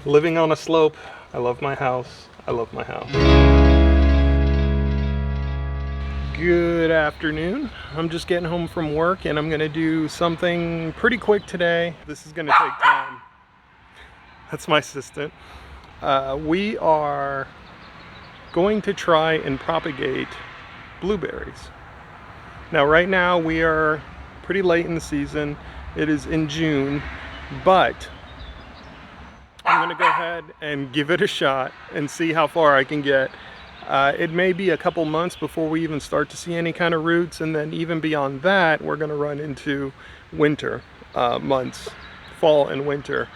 Living on a slope. I love my house. I love my house. Good afternoon. I'm just getting home from work and I'm gonna do something pretty quick today. This is gonna take time. That's my assistant. We are going to try and propagate blueberries. Now right now we are pretty late in the season. It is in June, but I'm gonna go ahead and give it a shot and see how far I can get. It may be a couple months before we even start to see any kind of roots, and then even beyond that we're gonna run into winter months, fall and winter.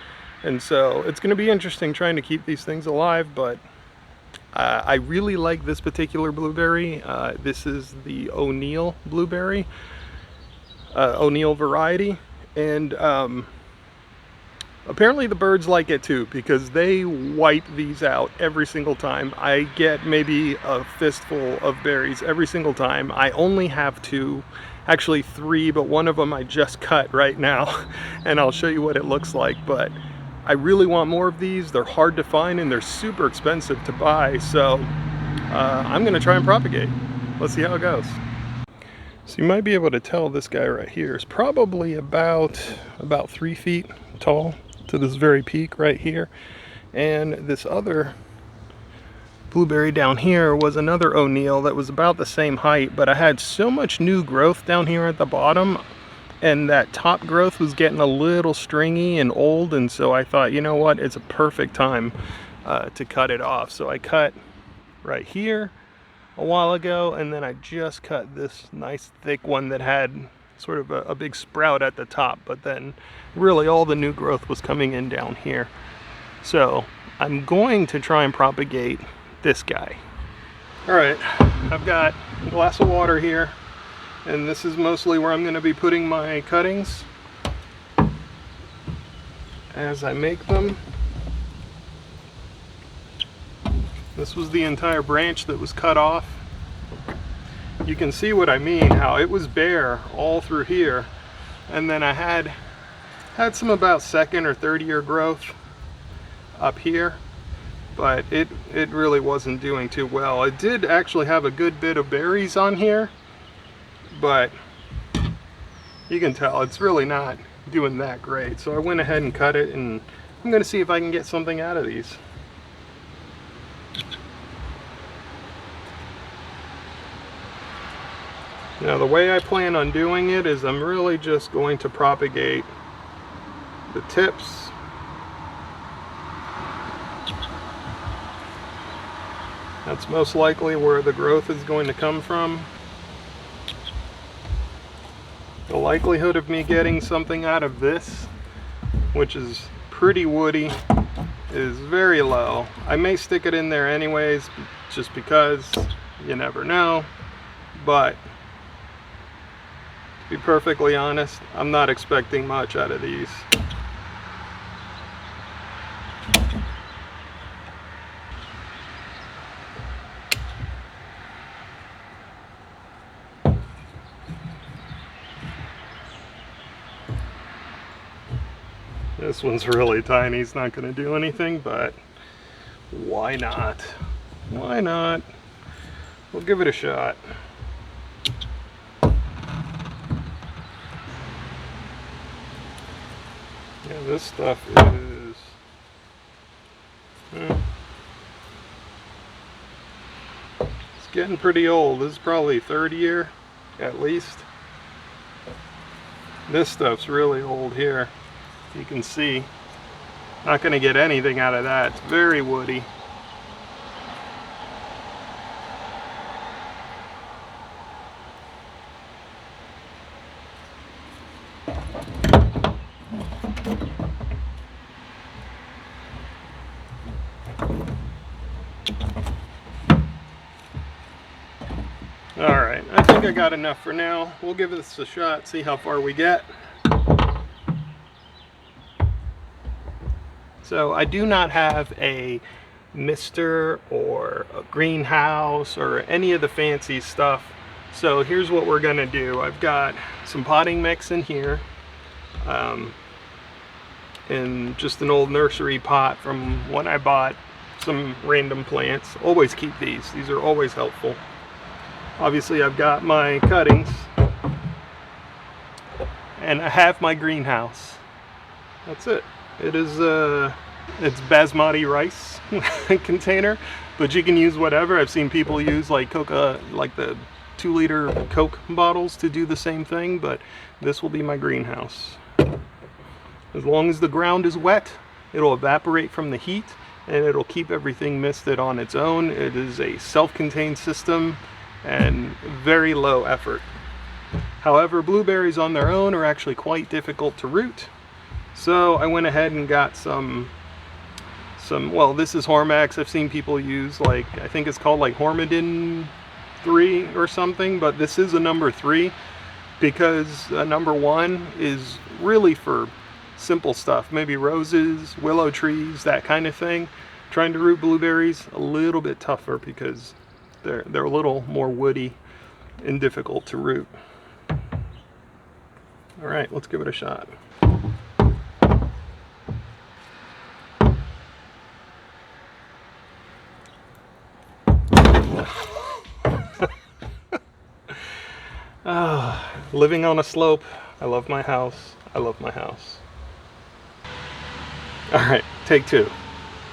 And so it's gonna be interesting trying to keep these things alive, but I really like this particular blueberry. This is the O'Neill blueberry, O'Neill variety, and apparently the birds like it too, because they wipe these out every single time. I get maybe a fistful of berries every single time. I only have two, actually three, but one of them I just cut right now, and I'll show you what it looks like. But I really want more of these. They're hard to find and they're super expensive to buy, so I'm gonna try and propagate. Let's see how it goes. So you might be able to tell this guy right here is probably about 3 feet tall to this very peak right here. And this other blueberry down here was another O'Neill that was about the same height, but I had so much new growth down here at the bottom, and that top growth was getting a little stringy and old, and so I thought, you know what, it's a perfect time to cut it off. So I cut right here a while ago, and then I just cut this nice thick one that had sort of a big sprout at the top, but then really all the new growth was coming in down here. So I'm going to try and propagate this guy. All right, I've got a glass of water here, and this is mostly where I'm going to be putting my cuttings as I make them. This was the entire branch that was cut off. You can see what I mean, how it was bare all through here, and then I had some about second or third year growth up here, but it really wasn't doing too well. It did actually have a good bit of berries on here, but you can tell it's really not doing that great. So I went ahead and cut it, and I'm going to see if I can get something out of these. Now the way I plan on doing it is I'm really just going to propagate the tips. That's most likely where the growth is going to come from. The likelihood of me getting something out of this, which is pretty woody, is very low. I may stick it in there anyways, just because you never know, but to be perfectly honest, I'm not expecting much out of these. This one's really tiny, it's not going to do anything, but why not? Why not? We'll give it a shot. Yeah, this stuff is it's getting pretty old. This is probably third year at least. This stuff's really old here. You can see, not going to get anything out of that. It's very woody. Alright, I think I got enough for now. We'll give this a shot, see how far we get. So I do not have a mister or a greenhouse or any of the fancy stuff. So here's what we're gonna do. I've got some potting mix in here. in just an old nursery pot from when I bought some random plants. Always keep these. These are always helpful. Obviously I've got my cuttings and I have my greenhouse. That's it. It is it's basmati rice container, but you can use whatever. I've seen people use like the 2-liter Coke bottles to do the same thing, but this will be my greenhouse. As long as the ground is wet, it'll evaporate from the heat and it'll keep everything misted on its own. It is a self-contained system and very low effort. However, blueberries on their own are actually quite difficult to root. So I went ahead and got some, well, this is Hormax. I've seen people use, like, I think it's called like Hormidin 3 or something, but this is a number 3 because a number 1 is really for simple stuff, maybe roses, willow trees, that kind of thing. Trying to root blueberries, a little bit tougher because they're a little more woody and difficult to root. All right, let's give it a shot. Living on a slope. I love my house. I love my house. All right, take 2.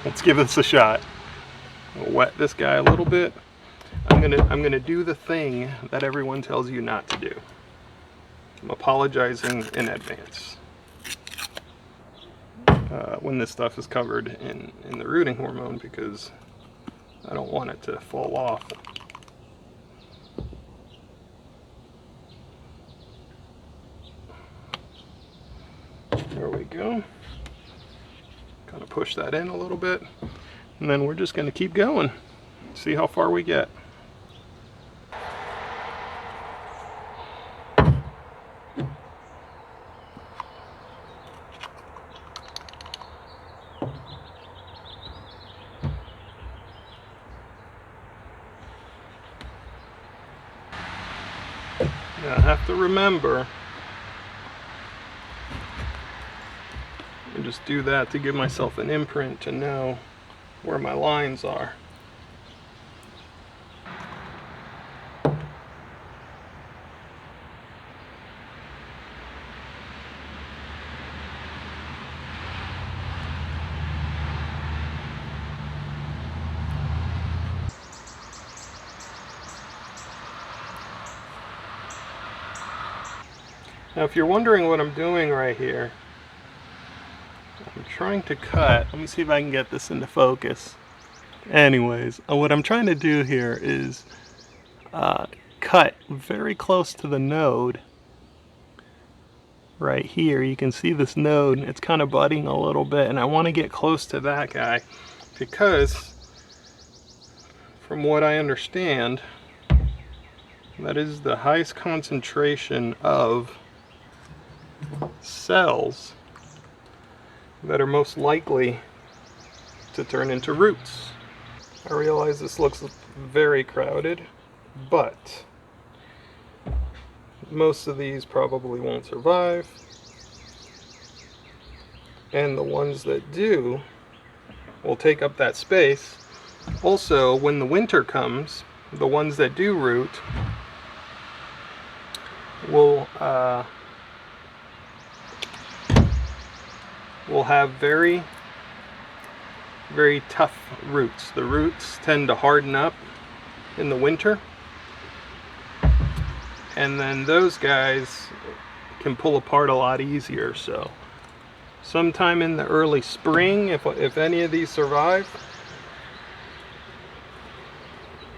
Let's give this a shot. I'll wet this guy a little bit. I'm gonna do the thing that everyone tells you not to do. I'm apologizing in advance when this stuff is covered in the rooting hormone because I don't want it to fall off. There we go. Kind of push that in a little bit, and then we're just going to keep going. See how far we get. Now I have to remember and just do that to give myself an imprint to know where my lines are. Now if you're wondering what I'm doing right here, I'm trying to cut. Let me see if I can get this into focus. Anyways, what I'm trying to do here is cut very close to the node. Right here, you can see this node. It's kind of budding a little bit, and I want to get close to that guy because, from what I understand, that is the highest concentration of cells that are most likely to turn into roots. I realize this looks very crowded, but most of these probably won't survive, and the ones that do will take up that space. Also, when the winter comes, the ones that do root will have very, very tough roots. The roots tend to harden up in the winter, and then those guys can pull apart a lot easier. So sometime in the early spring, if any of these survive,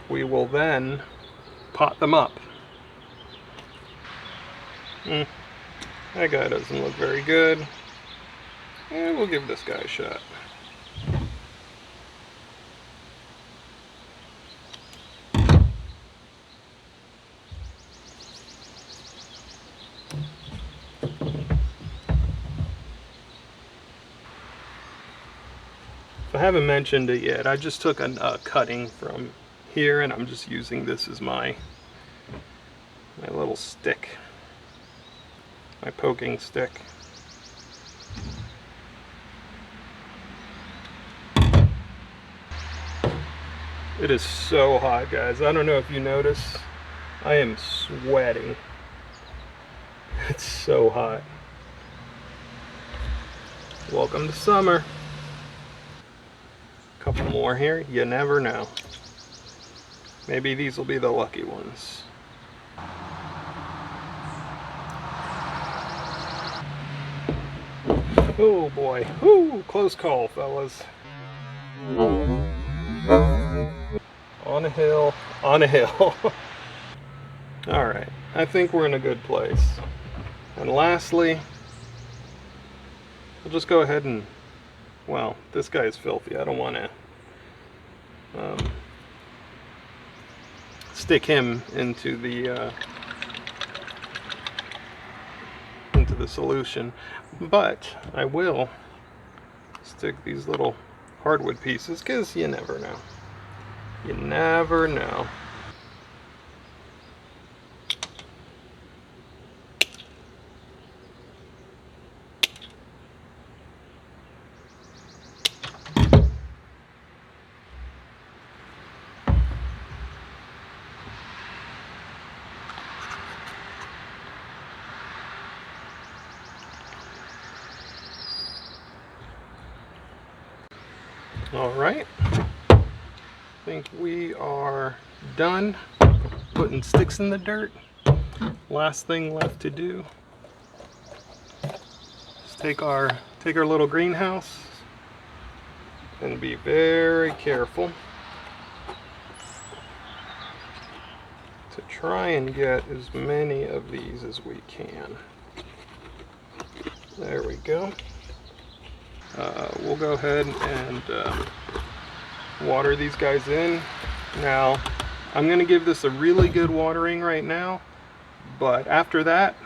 we will then pot them up. That guy doesn't look very good. And we'll give this guy a shot. I haven't mentioned it yet. I just took a cutting from here, and I'm just using this as my little stick, my poking stick. It is so hot, guys. I don't know if you notice. I am sweating. It's so hot. Welcome to summer. Couple more here, you never know. Maybe these will be the lucky ones. Oh boy, whoo, close call, fellas. On a hill, on a hill. All right, I think we're in a good place. And lastly, we'll just go ahead and, well, this guy is filthy. I don't want to stick him into the solution, but I will stick these little hardwood pieces because you never know. You never know. All right, I think we are done putting sticks in the dirt. Last thing left to do is take our little greenhouse and be very careful to try and get as many of these as we can. There we go. We'll go ahead and water these guys in. Now, I'm going to give this a really good watering right now, but after that,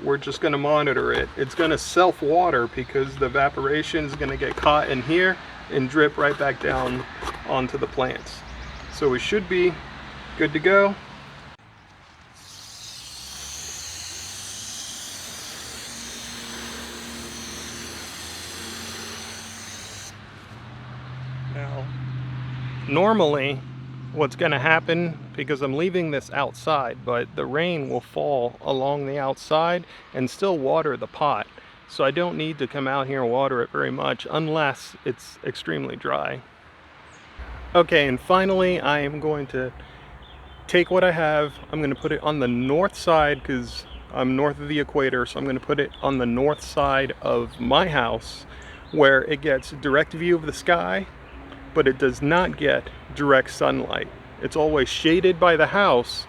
we're just going to monitor it. It's going to self-water because the evaporation is going to get caught in here and drip right back down onto the plants. So we should be good to go. Now, normally what's going to happen, because I'm leaving this outside, but the rain will fall along the outside and still water the pot. So I don't need to come out here and water it very much unless it's extremely dry. Okay, and finally I am going to take what I have. I'm going to put it on the north side because I'm north of the equator, so I'm going to put it on the north side of my house where it gets direct view of the sky, but it does not get direct sunlight. It's always shaded by the house,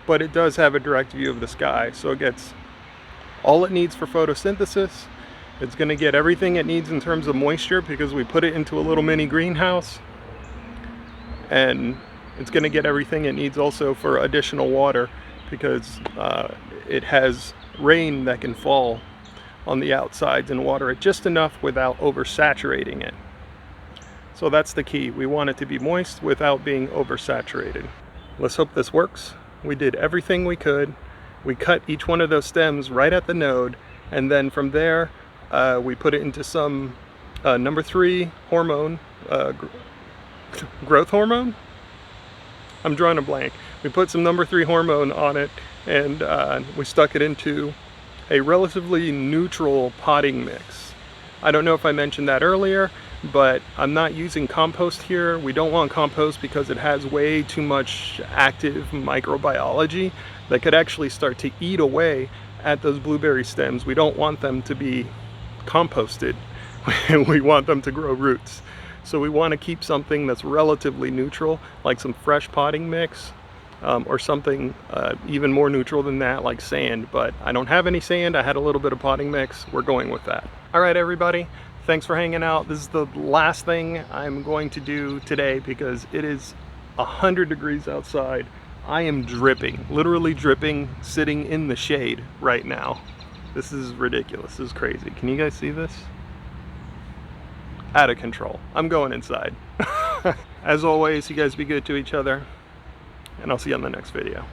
but it does have a direct view of the sky, so it gets all it needs for photosynthesis. It's going to get everything it needs in terms of moisture because we put it into a little mini greenhouse, and it's going to get everything it needs also for additional water because it has rain that can fall on the outsides and water it just enough without oversaturating it. So that's the key. We want it to be moist without being oversaturated. Let's hope this works. We did everything we could. We cut each one of those stems right at the node, and then from there we put it into some number 3 hormone, growth hormone? I'm drawing a blank. We put some number 3 hormone on it, and we stuck it into a relatively neutral potting mix. I don't know if I mentioned that earlier, but I'm not using compost here. We don't want compost because it has way too much active microbiology that could actually start to eat away at those blueberry stems. We don't want them to be composted. We want them to grow roots. So we want to keep something that's relatively neutral, like some fresh potting mix, or something even more neutral than that, like sand. But I don't have any sand. I had a little bit of potting mix. We're going with that. All right, everybody. Thanks for hanging out. This is the last thing I'm going to do today because it is 100 degrees outside. I am dripping, literally dripping, sitting in the shade right now. This is ridiculous. This is crazy. Can you guys see this? Out of control. I'm going inside. As always, you guys be good to each other, and I'll see you on the next video.